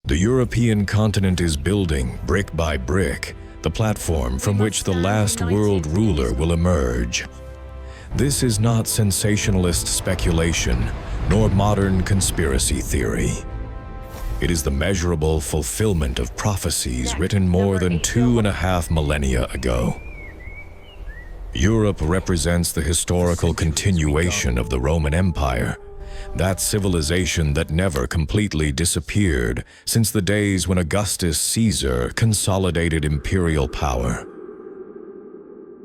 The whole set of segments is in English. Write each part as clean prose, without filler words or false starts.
The European continent is building, brick by brick, the platform from which the last world ruler will emerge. This is not sensationalist speculation, nor modern conspiracy theory. It is the measurable fulfillment of prophecies written more than 2.5 millennia ago. Europe represents the historical continuation of the Roman Empire, that civilization that never completely disappeared since the days when Augustus Caesar consolidated imperial power.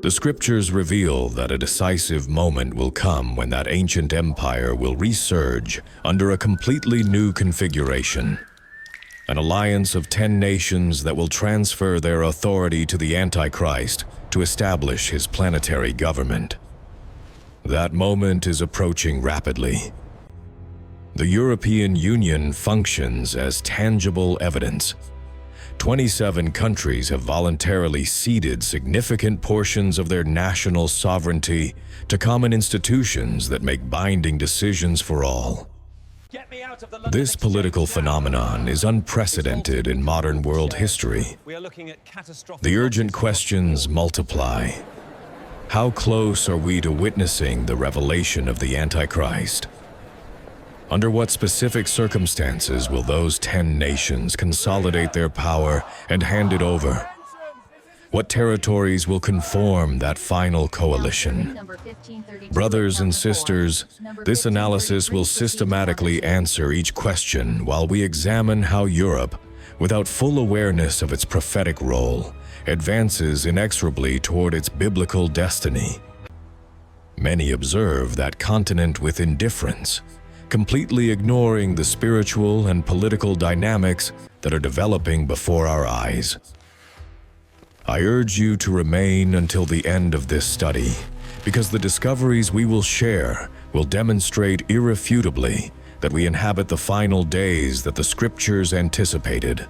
The scriptures reveal that a decisive moment will come when that ancient empire will resurge under a completely new configuration. An alliance of 10 nations that will transfer their authority to the Antichrist to establish his planetary government. That moment is approaching rapidly. The European Union functions as tangible evidence. 27 countries have voluntarily ceded significant portions of their national sovereignty to common institutions that make binding decisions for all. This political phenomenon is unprecedented in modern world history. The urgent questions multiply. How close are we to witnessing the revelation of the Antichrist? Under what specific circumstances will those 10 nations consolidate their power and hand it over? What territories will conform that final coalition? Brothers and sisters, this analysis will systematically answer each question while we examine how Europe, without full awareness of its prophetic role, advances inexorably toward its biblical destiny. Many observe that continent with indifference, completely ignoring the spiritual and political dynamics that are developing before our eyes. I urge you to remain until the end of this study, because the discoveries we will share will demonstrate irrefutably that we inhabit the final days that the scriptures anticipated.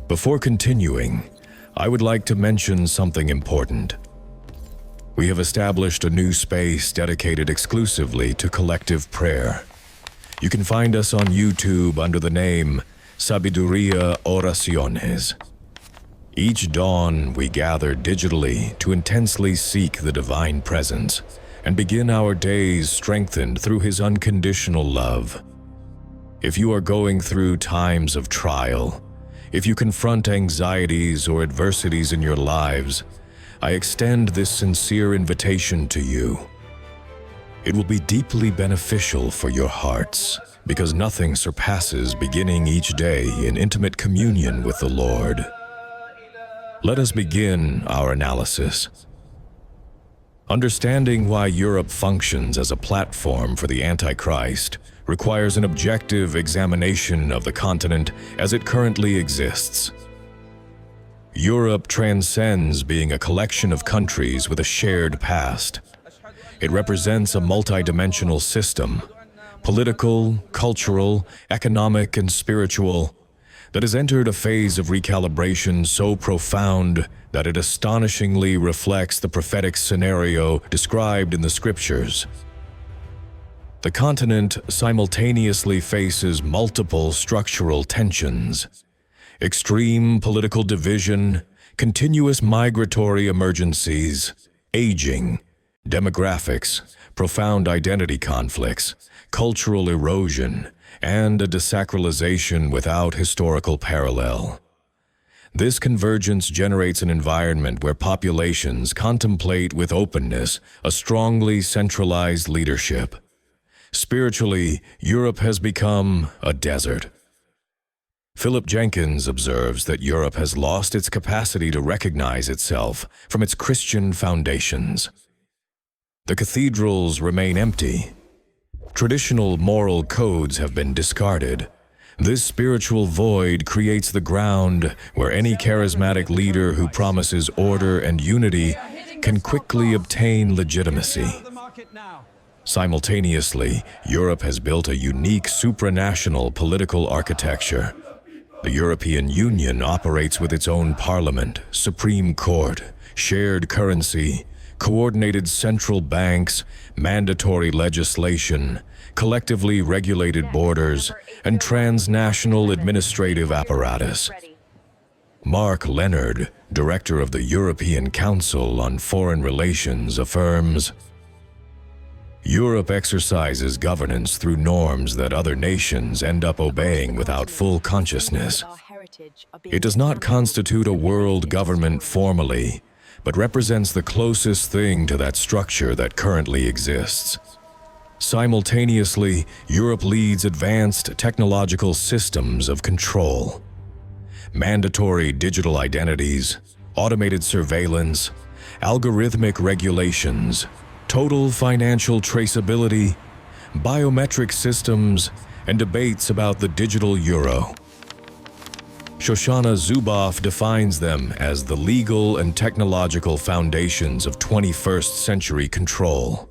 Before continuing, I would like to mention something important. We have established a new space dedicated exclusively to collective prayer. You can find us on YouTube under the name Sabiduría Oraciones. Each dawn, we gather digitally to intensely seek the divine presence and begin our days strengthened through His unconditional love. If you are going through times of trial, if you confront anxieties or adversities in your lives, I extend this sincere invitation to you. It will be deeply beneficial for your hearts, because nothing surpasses beginning each day in intimate communion with the Lord. Let us begin our analysis. Understanding why Europe functions as a platform for the Antichrist requires an objective examination of the continent as it currently exists. Europe transcends being a collection of countries with a shared past. It represents a multidimensional system, political, cultural, economic, and spiritual, that has entered a phase of recalibration so profound that it astonishingly reflects the prophetic scenario described in the scriptures. The continent simultaneously faces multiple structural tensions: extreme political division, continuous migratory emergencies, aging, demographics, profound identity conflicts, cultural erosion, and a desacralization without historical parallel. This convergence generates an environment where populations contemplate with openness a strongly centralized leadership. Spiritually, Europe has become a desert. Philip Jenkins observes that Europe has lost its capacity to recognize itself from its Christian foundations. The cathedrals remain empty. Traditional moral codes have been discarded. This spiritual void creates the ground where any charismatic leader who promises order and unity can quickly obtain legitimacy. Simultaneously, Europe has built a unique supranational political architecture. The European Union operates with its own parliament, Supreme Court, shared currency, coordinated central banks, mandatory legislation, collectively regulated borders, and transnational administrative apparatus. Mark Leonard, director of the European Council on Foreign Relations, affirms, Europe exercises governance through norms that other nations end up obeying without full consciousness. It does not constitute a world government formally, but represents the closest thing to that structure that currently exists. Simultaneously, Europe leads advanced technological systems of control. Mandatory digital identities, automated surveillance, algorithmic regulations, total financial traceability, biometric systems, and debates about the digital euro. Shoshana Zuboff defines them as the legal and technological foundations of 21st century control.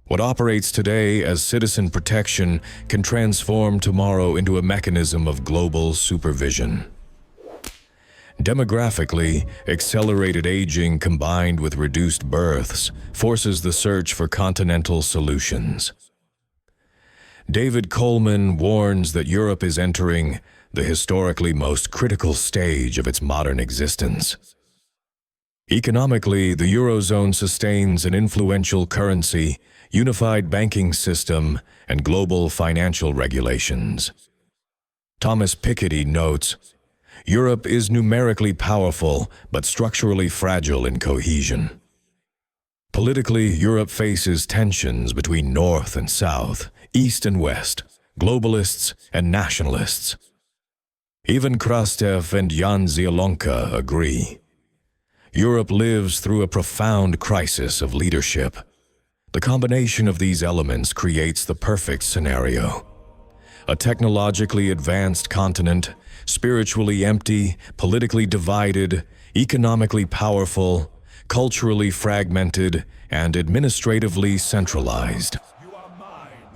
What operates today as citizen protection can transform tomorrow into a mechanism of global supervision. Demographically, accelerated aging combined with reduced births forces the search for continental solutions. David Coleman warns that Europe is entering the historically most critical stage of its modern existence. Economically, the Eurozone sustains an influential currency, unified banking system, and global financial regulations. Thomas Piketty notes, Europe is numerically powerful, but structurally fragile in cohesion. Politically, Europe faces tensions between North and South, East and West, globalists and nationalists. Even Krastev and Jan Zielonka agree. Europe lives through a profound crisis of leadership. The combination of these elements creates the perfect scenario. A technologically advanced continent, spiritually empty, politically divided, economically powerful, culturally fragmented, and administratively centralized.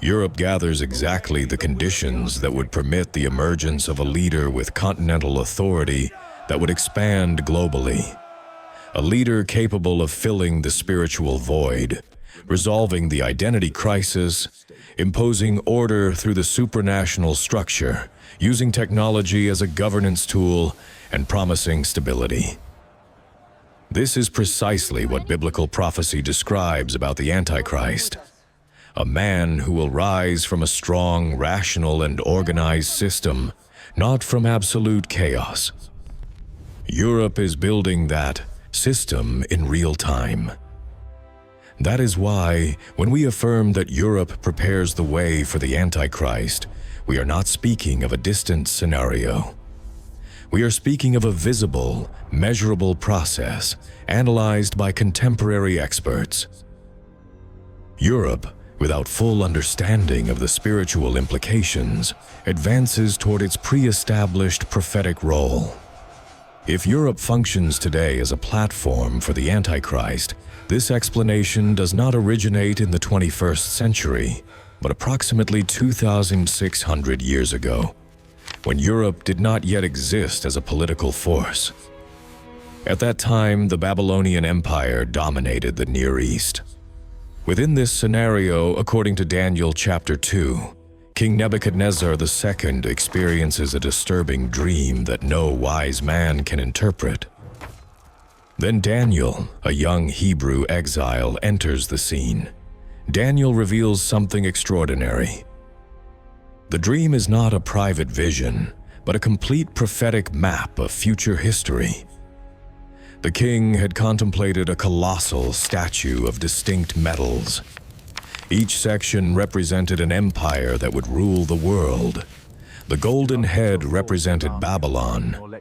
Europe gathers exactly the conditions that would permit the emergence of a leader with continental authority that would expand globally. A leader capable of filling the spiritual void, resolving the identity crisis, imposing order through the supranational structure, using technology as a governance tool, and promising stability. This is precisely what biblical prophecy describes about the Antichrist. A man who will rise from a strong, rational, and organized system, not from absolute chaos. Europe is building that system in real time. That is why, when we affirm that Europe prepares the way for the Antichrist, we are not speaking of a distant scenario. We are speaking of a visible, measurable process analyzed by contemporary experts. Europe, without full understanding of the spiritual implications, advances toward its pre-established prophetic role. If Europe functions today as a platform for the Antichrist, this explanation does not originate in the 21st century, but approximately 2,600 years ago, when Europe did not yet exist as a political force. At that time, the Babylonian Empire dominated the Near East. Within this scenario, according to Daniel chapter 2, King Nebuchadnezzar II experiences a disturbing dream that no wise man can interpret. Then Daniel, a young Hebrew exile, enters the scene. Daniel reveals something extraordinary. The dream is not a private vision, but a complete prophetic map of future history. The king had contemplated a colossal statue of distinct metals. Each section represented an empire that would rule the world. The golden head represented Babylon.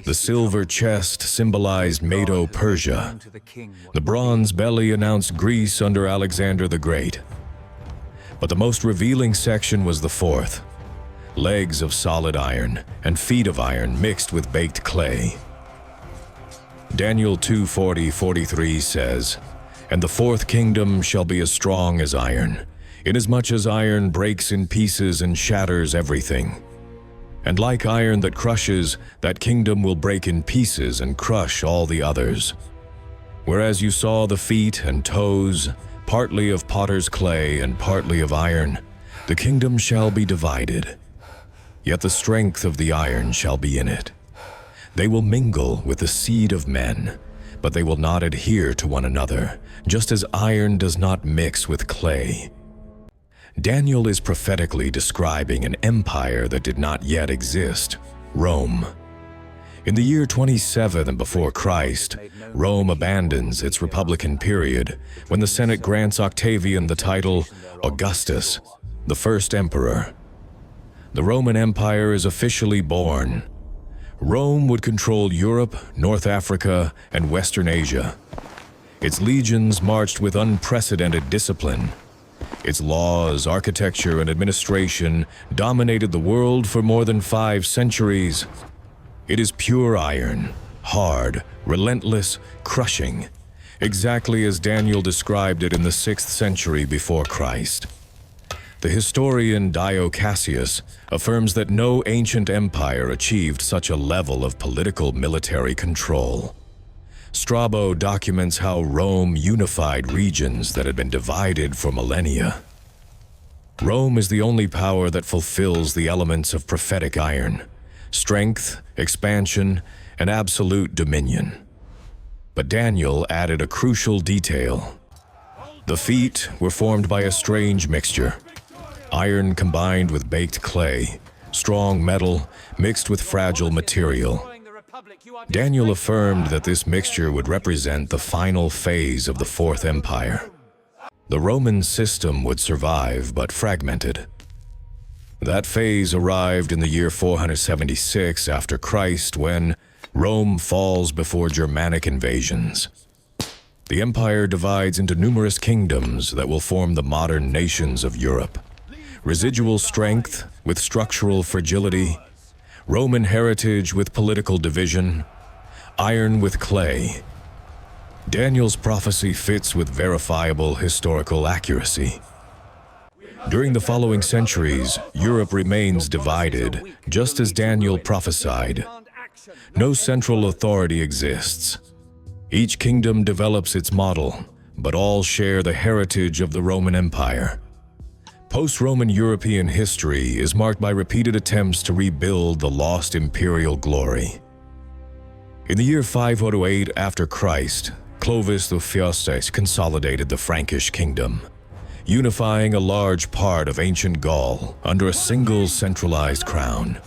The silver chest symbolized Medo-Persia. The bronze belly announced Greece under Alexander the Great. But the most revealing section was the fourth: legs of solid iron and feet of iron mixed with baked clay. Daniel 2:40-43 says, "And the fourth kingdom shall be as strong as iron, inasmuch as iron breaks in pieces and shatters everything. And like iron that crushes, that kingdom will break in pieces and crush all the others. Whereas you saw the feet and toes, partly of potter's clay and partly of iron, The kingdom shall be divided, yet the strength of the iron shall be in it. They will mingle with the seed of men, but they will not adhere to one another, just as iron does not mix with clay. Daniel is prophetically describing an empire that did not yet exist, Rome. In the year 27 before Christ, Rome abandons its republican period when the Senate grants Octavian the title Augustus, the first emperor. The Roman Empire is officially born. Rome would control Europe, North Africa, and Western Asia. Its legions marched with unprecedented discipline. Its laws, architecture, and administration dominated the world for more than 5 centuries. It is pure iron, hard, relentless, crushing, exactly as Daniel described it in the 6th century before Christ. The historian Dio Cassius affirms that no ancient empire achieved such a level of political military control. Strabo documents how Rome unified regions that had been divided for millennia. Rome is the only power that fulfills the elements of prophetic iron: strength, expansion, and absolute dominion. But Daniel added a crucial detail. The feet were formed by a strange mixture: iron combined with baked clay, strong metal mixed with fragile material. Daniel affirmed that this mixture would represent the final phase of the Fourth Empire. The Roman system would survive, but fragmented. That phase arrived in the year 476 after Christ, when Rome falls before Germanic invasions. The empire divides into numerous kingdoms that will form the modern nations of Europe. Residual strength with structural fragility, Roman heritage with political division, iron with clay. Daniel's prophecy fits with verifiable historical accuracy. During the following centuries, Europe remains divided, just as Daniel prophesied. No central authority exists. Each kingdom develops its model, but all share the heritage of the Roman Empire. Post-Roman European history is marked by repeated attempts to rebuild the lost imperial glory. In the year 508 after Christ, Clovis the First consolidated the Frankish kingdom, unifying a large part of ancient Gaul under a single centralized crown.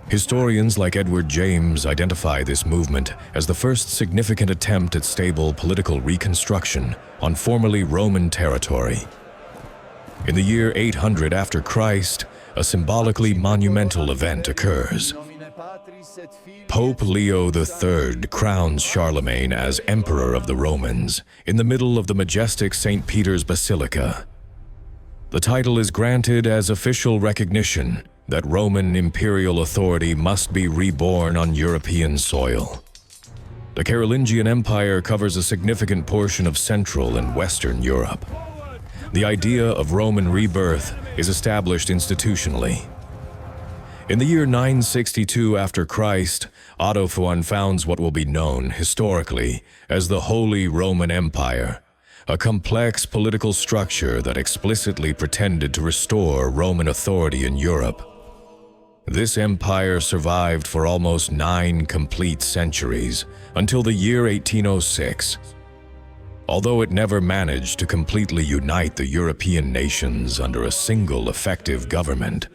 Historians like Edward James identify this movement as the first significant attempt at stable political reconstruction on formerly Roman territory. In the year 800 after Christ, a symbolically monumental event occurs. Pope Leo III crowns Charlemagne as Emperor of the Romans in the middle of the majestic St. Peter's Basilica. The title is granted as official recognition that Roman imperial authority must be reborn on European soil. The Carolingian Empire covers a significant portion of Central and Western Europe. The idea of Roman rebirth is established institutionally. In the year 962 after Christ, Otto founds what will be known historically as the Holy Roman Empire, a complex political structure that explicitly pretended to restore Roman authority in Europe. This empire survived for almost 9 complete centuries, until the year 1806. Although it never managed to completely unite the European nations under a single effective government,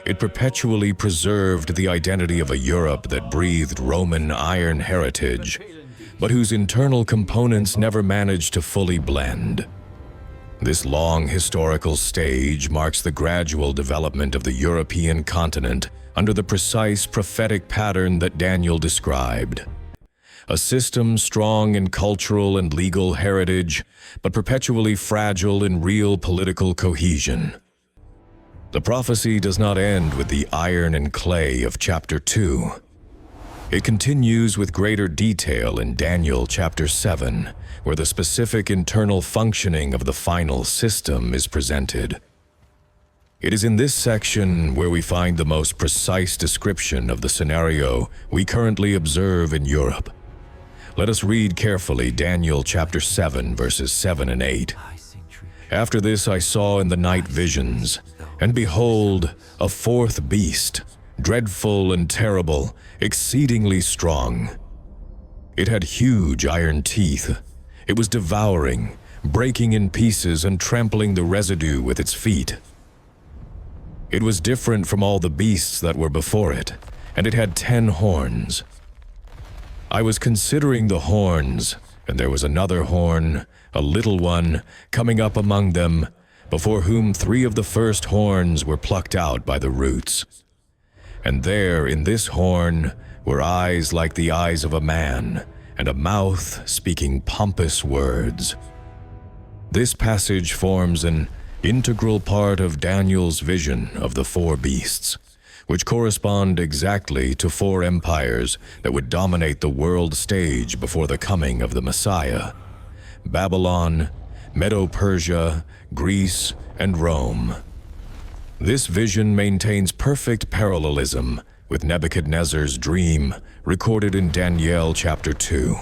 it perpetually preserved the identity of a Europe that breathed Roman iron heritage, but whose internal components never managed to fully blend. This long historical stage marks the gradual development of the European continent under the precise prophetic pattern that Daniel described. A system strong in cultural and legal heritage, but perpetually fragile in real political cohesion. The prophecy does not end with the iron and clay of chapter 2. It continues with greater detail in Daniel chapter 7, where the specific internal functioning of the final system is presented. It is in this section where we find the most precise description of the scenario we currently observe in Europe. Let us read carefully Daniel chapter 7, verses 7 and 8. After this I saw in the night visions, and behold, a fourth beast, dreadful and terrible, exceedingly strong. It had huge iron teeth. It was devouring, breaking in pieces and trampling the residue with its feet. It was different from all the beasts that were before it, and it had 10 horns. I was considering the horns, and there was another horn, a little one, coming up among them, before whom 3 of the first horns were plucked out by the roots. And there in this horn were eyes like the eyes of a man, and a mouth speaking pompous words. This passage forms an integral part of Daniel's vision of the 4 beasts, which correspond exactly to 4 empires that would dominate the world stage before the coming of the Messiah: Babylon, Medo-Persia, Greece, and Rome. This vision maintains perfect parallelism with Nebuchadnezzar's dream recorded in Daniel chapter 2.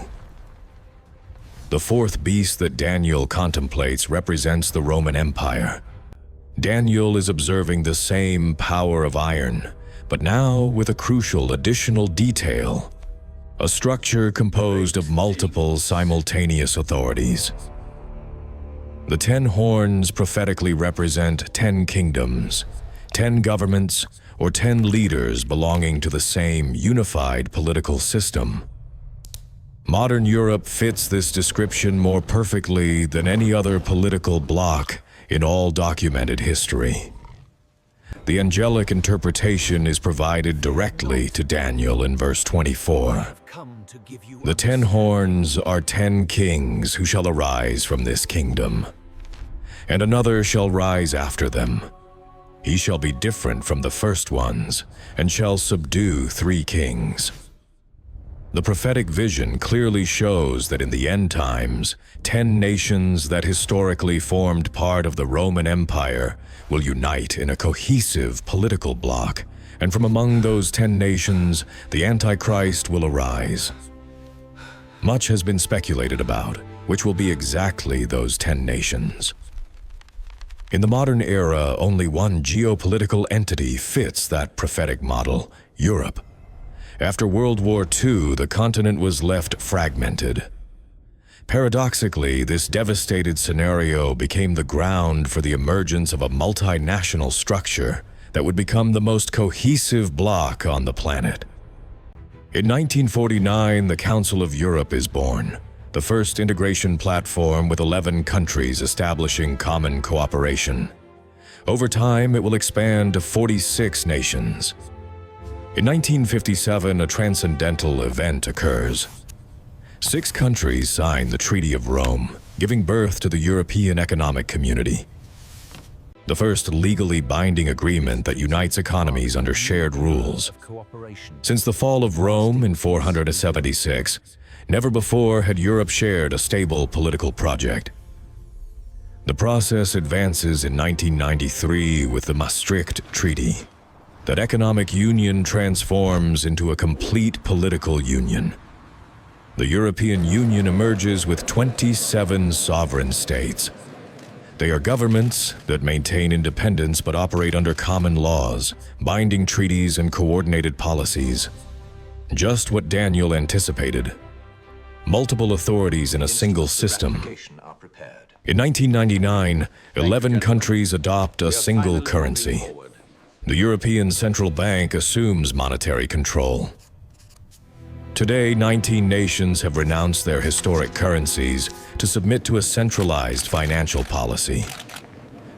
The 4th beast that Daniel contemplates represents the Roman Empire. Daniel is observing the same power of iron, but now with a crucial additional detail: a structure composed of multiple simultaneous authorities. The 10 horns prophetically represent 10 kingdoms, 10 governments, or 10 leaders belonging to the same unified political system. Modern Europe fits this description more perfectly than any other political bloc in all documented history. The angelic interpretation is provided directly to Daniel in verse 24. The 10 horns are 10 kings who shall arise from this kingdom, and another shall rise after them. He shall be different from the first ones, and shall subdue 3 kings. The prophetic vision clearly shows that in the end times, 10 nations that historically formed part of the Roman Empire will unite in a cohesive political bloc, and from among those 10 nations, the Antichrist will arise. Much has been speculated about which will be exactly those 10 nations. In the modern era, only one geopolitical entity fits that prophetic model: Europe. After World War II, the continent was left fragmented. Paradoxically, this devastated scenario became the ground for the emergence of a multinational structure that would become the most cohesive bloc on the planet. In 1949, the Council of Europe is born, the first integration platform with 11 countries establishing common cooperation. Over time, it will expand to 46 nations. In 1957, a transcendental event occurs. 6 countries sign the Treaty of Rome, giving birth to the European Economic Community, the first legally binding agreement that unites economies under shared rules. Since the fall of Rome in 476, never before had Europe shared a stable political project. The process advances in 1993 with the Maastricht Treaty. That economic union transforms into a complete political union. The European Union emerges with 27 sovereign states. They are governments that maintain independence but operate under common laws, binding treaties, and coordinated policies. Just what Daniel anticipated: multiple authorities in a single system. In 1999, 11 countries adopt a single currency. The European Central Bank assumes monetary control. Today, 19 nations have renounced their historic currencies to submit to a centralized financial policy.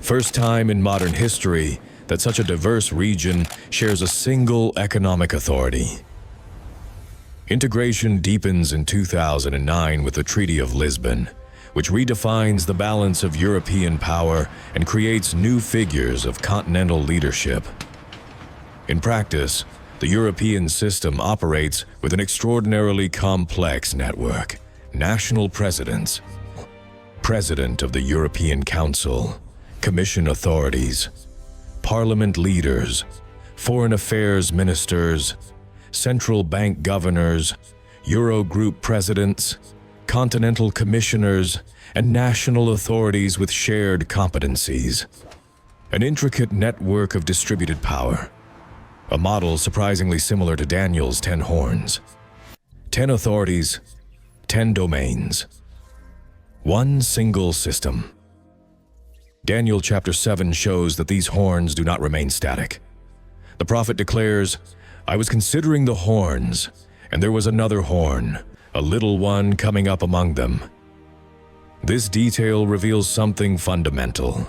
First time in modern history that such a diverse region shares a single economic authority. Integration deepens in 2009 with the Treaty of Lisbon, which redefines the balance of European power and creates new figures of continental leadership. In practice, the European system operates with an extraordinarily complex network: national presidents, President of the European Council, Commission authorities, Parliament leaders, Foreign Affairs ministers, Central Bank governors, Eurogroup presidents, Continental commissioners, and national authorities with shared competencies. An intricate network of distributed power. A model surprisingly similar to Daniel's 10 horns. 10 authorities, 10 domains. One single system. Daniel chapter 7 shows that these horns do not remain static. The prophet declares, "I was considering the horns, and there was another horn, a little one coming up among them." This detail reveals something fundamental.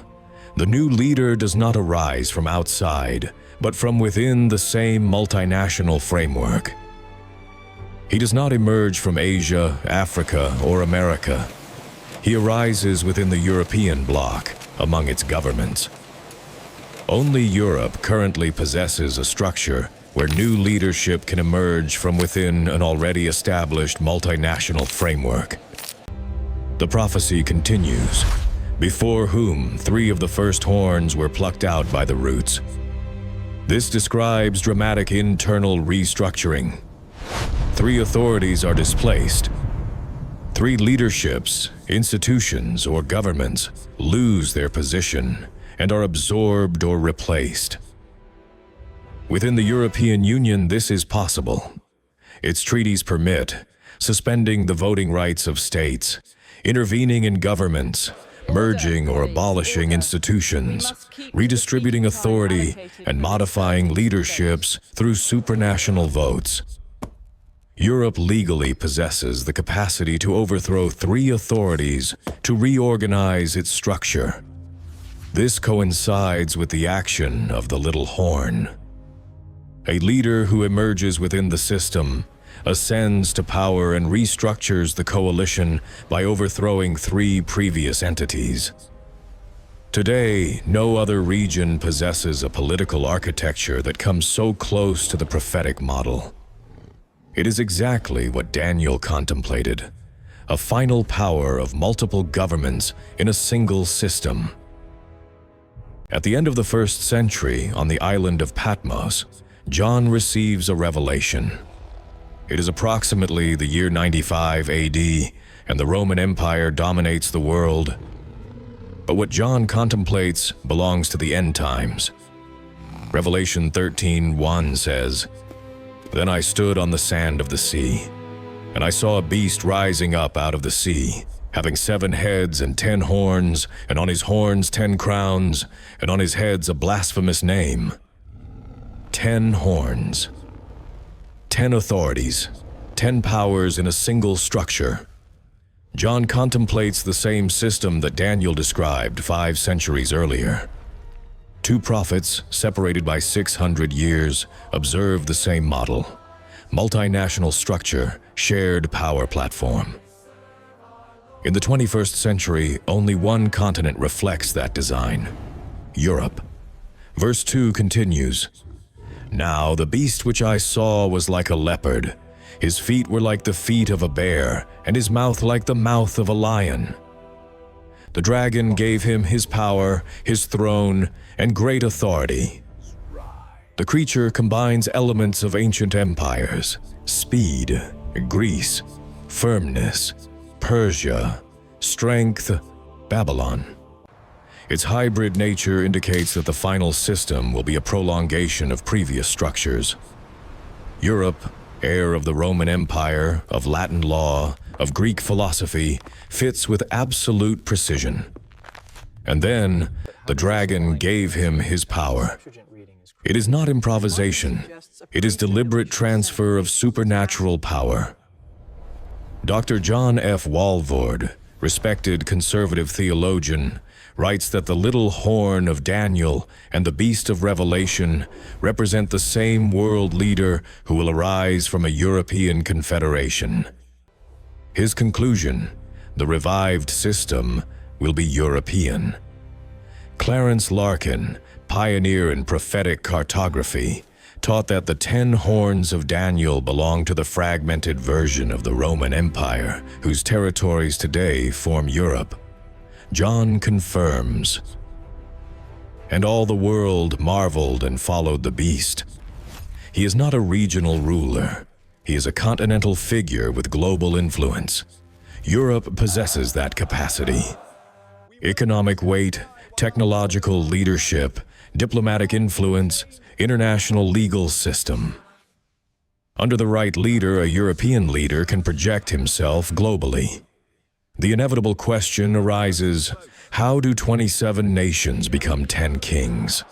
The new leader does not arise from outside, but from within the same multinational framework. He does not emerge from Asia, Africa, or America. He arises within the European bloc, among its governments. Only Europe currently possesses a structure where new leadership can emerge from within an already established multinational framework. The prophecy continues, before whom 3 of the first horns were plucked out by the roots. This describes dramatic internal restructuring. 3 authorities are displaced. 3 leaderships, institutions, or governments lose their position and are absorbed or replaced. Within the European Union, this is possible. Its treaties permit suspending the voting rights of states, intervening in governments, merging or abolishing institutions, redistributing authority, and modifying leaderships through supranational votes. Europe legally possesses the capacity to overthrow 3 authorities to reorganize its structure. This coincides with the action of the little horn. A leader who emerges within the system ascends to power and restructures the coalition by overthrowing 3 previous entities. Today, no other region possesses a political architecture that comes so close to the prophetic model. It is exactly what Daniel contemplated, a final power of multiple governments in a single system. At the end of the 1st century, on the island of Patmos, John receives a revelation. It is approximately the year 95 AD, and the Roman Empire dominates the world. But what John contemplates belongs to the end times. Revelation 13:1 says, "Then I stood on the sand of the sea, and I saw a beast rising up out of the sea, having 7 heads and 10 horns, and on his horns 10 crowns, and on his heads a blasphemous name." 10 horns. 10 authorities, 10 powers in a single structure. John contemplates the same system that Daniel described 5 centuries earlier. 2 prophets, separated by 600 years, observe the same model. Multinational structure, shared power platform. In the 21st century, only one continent reflects that design: Europe. Verse 2 continues, "Now the beast which I saw was like a leopard. His feet were like the feet of a bear, and his mouth like the mouth of a lion. The dragon gave him his power, his throne, and great authority." The creature combines elements of ancient empires: speed, Greece, firmness, Persia, strength, Babylon. Its hybrid nature indicates that the final system will be a prolongation of previous structures. Europe, heir of the Roman Empire, of Latin law, of Greek philosophy, fits with absolute precision. And then, the dragon gave him his power. It is not improvisation. It is deliberate transfer of supernatural power. Dr. John F. Walvoord, respected conservative theologian, writes that the little horn of Daniel and the beast of Revelation represent the same world leader who will arise from a European confederation. His conclusion, the revived system, will be European. Clarence Larkin, pioneer in prophetic cartography, taught that the 10 horns of Daniel belong to the fragmented version of the Roman Empire, whose territories today form Europe. John confirms, "And all the world marveled and followed the beast. He is not a regional ruler. He is a continental figure with global influence. Europe possesses that capacity. Economic weight, technological leadership, diplomatic influence, international legal system. Under the right leader, a European leader can project himself globally. The inevitable question arises, how do 27 nations become 10 kings?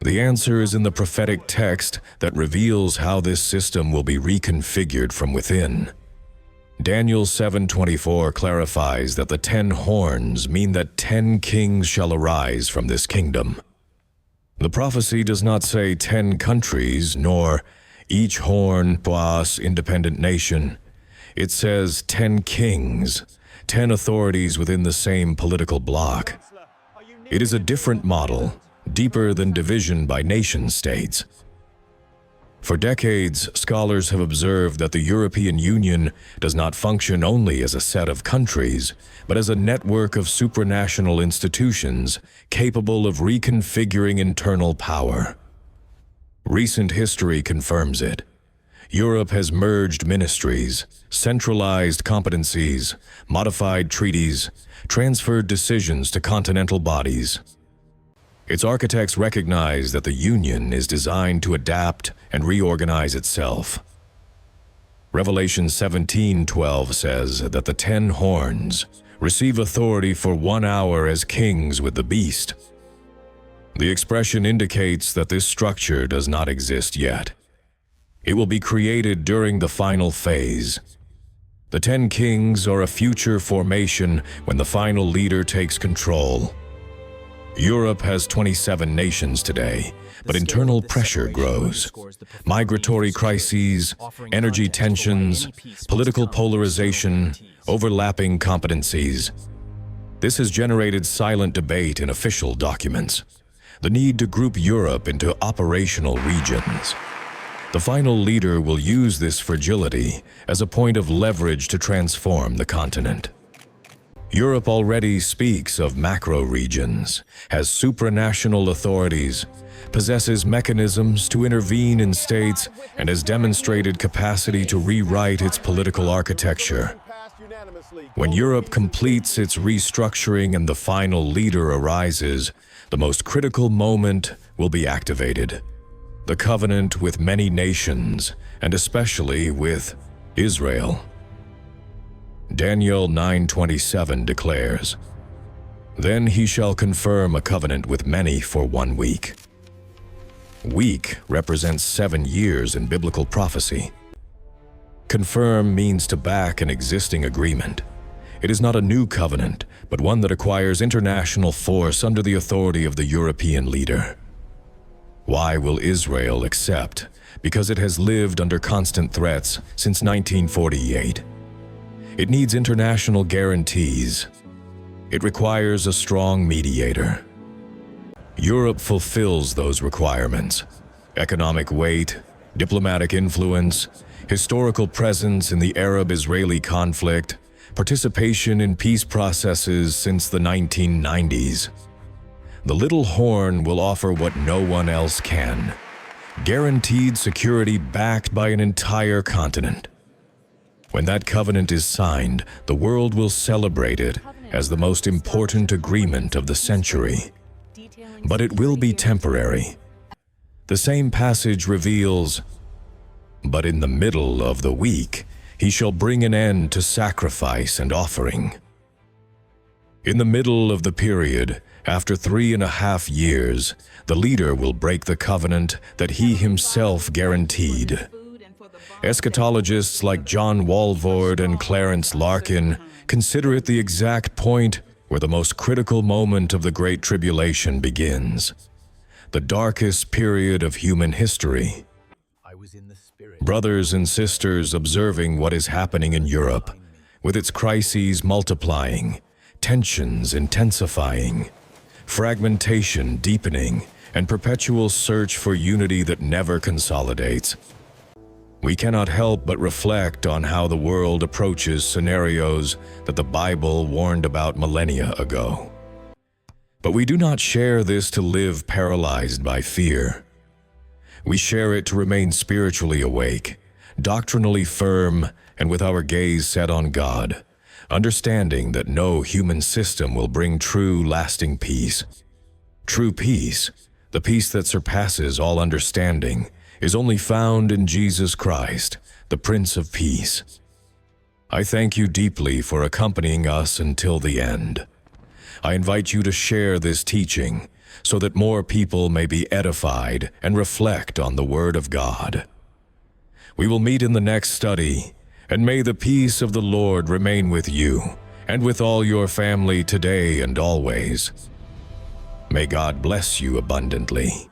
The answer is in the prophetic text that reveals how this system will be reconfigured from within. Daniel 7:24 clarifies that the 10 horns mean that 10 kings shall arise from this kingdom. The prophecy does not say 10 countries, nor each horn plus independent nation. It says 10 kings, 10 authorities within the same political bloc. It is a different model, deeper than division by nation-states. For decades, scholars have observed that the European Union does not function only as a set of countries, but as a network of supranational institutions capable of reconfiguring internal power. Recent history confirms it. Europe has merged ministries, centralized competencies, modified treaties, transferred decisions to continental bodies. Its architects recognize that the Union is designed to adapt and reorganize itself. Revelation 17:12 says that the 10 horns receive authority for 1 hour as kings with the beast. The expression indicates that this structure does not exist yet. It will be created during the final phase. The 10 kings are a future formation when the final leader takes control. Europe has 27 nations today, but internal pressure grows. Migratory crises, energy tensions, political polarization, overlapping competencies. This has generated silent debate in official documents. The need to group Europe into operational regions. The final leader will use this fragility as a point of leverage to transform the continent. Europe already speaks of macro-regions, has supranational authorities, possesses mechanisms to intervene in states, and has demonstrated capacity to rewrite its political architecture. When Europe completes its restructuring and the final leader arises, the most critical moment will be activated. The covenant with many nations, and especially with Israel. Daniel 9:27 declares, "Then he shall confirm a covenant with many for 1 week." Week represents 7 years in biblical prophecy. Confirm means to back an existing agreement. It is not a new covenant, but one that acquires international force under the authority of the European leader. Why will Israel accept? Because it has lived under constant threats since 1948. It needs international guarantees. It requires a strong mediator. Europe fulfills those requirements. Economic weight, diplomatic influence, historical presence in the Arab-Israeli conflict, participation in peace processes since the 1990s. The little horn will offer what no one else can. Guaranteed security backed by an entire continent. When that covenant is signed, the world will celebrate it as the most important agreement of the century. But it will be temporary. The same passage reveals, "But in the middle of the week, he shall bring an end to sacrifice and offering." In the middle of the period, after 3.5 years, the leader will break the covenant that he himself guaranteed. Eschatologists like John Walvoord and Clarence Larkin consider it the exact point where the most critical moment of the Great Tribulation begins, the darkest period of human history. Brothers and sisters observing what is happening in Europe, with its crises multiplying, tensions intensifying, fragmentation deepening, and perpetual search for unity that never consolidates. We cannot help but reflect on how the world approaches scenarios that the Bible warned about millennia ago. But we do not share this to live paralyzed by fear. We share it to remain spiritually awake, doctrinally firm, and with our gaze set on God, understanding that no human system will bring true, lasting peace. True peace, the peace that surpasses all understanding, is only found in Jesus Christ, the Prince of Peace. I thank you deeply for accompanying us until the end. I invite you to share this teaching so that more people may be edified and reflect on the Word of God. We will meet in the next study, and may the peace of the Lord remain with you and with all your family today and always. May God bless you abundantly.